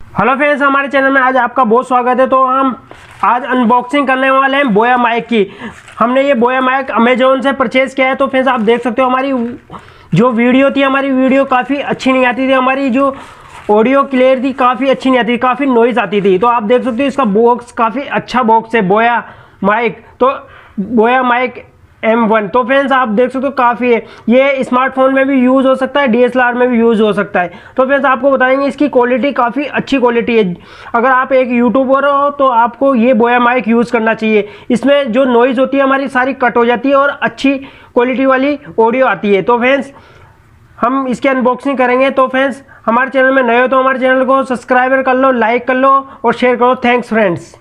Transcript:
Hello friends, हमारे channel में आज आपका बहुत स्वागत है। तो हम आज अनबॉक्सिंग करने वाले हैं बोया माइक की। हमने ये बोया माइक अमेजोन से परचेज़ किया है। तो फ्रेंड्स आप देख सकते हो हमारी जो वीडियो थी, हमारी वीडियो काफ़ी अच्छी नहीं आती थी, हमारी जो ऑडियो क्लियर थी काफ़ी अच्छी नहीं आती थी, काफ़ी नॉइज़ आती थी। तो आप देख सकते हो इसका बॉक्स काफ़ी अच्छा बॉक्स है, बोया माइक। तो बोया माइक M1। तो फ्रेंड्स आप देख सकते हो काफ़ी है, ये स्मार्टफोन में भी यूज़ हो सकता है, DSLR में भी यूज़ हो सकता है। तो फ्रेंड्स आपको बताएंगे इसकी क्वालिटी काफ़ी अच्छी क्वालिटी है। अगर आप एक यूट्यूबर हो तो आपको ये बोया माइक यूज़ करना चाहिए। इसमें जो नॉइज़ होती है हमारी सारी कट हो जाती है और अच्छी क्वालिटी वाली ऑडियो आती है। तो फ्रेंड्स हम इसकी अनबॉक्सिंग करेंगे। तो फ्रेंड्स हमारे चैनल में नए हो तो हमारे चैनल को सब्सक्राइबर कर लो, लाइक कर लो और शेयर करो। Thanks friends.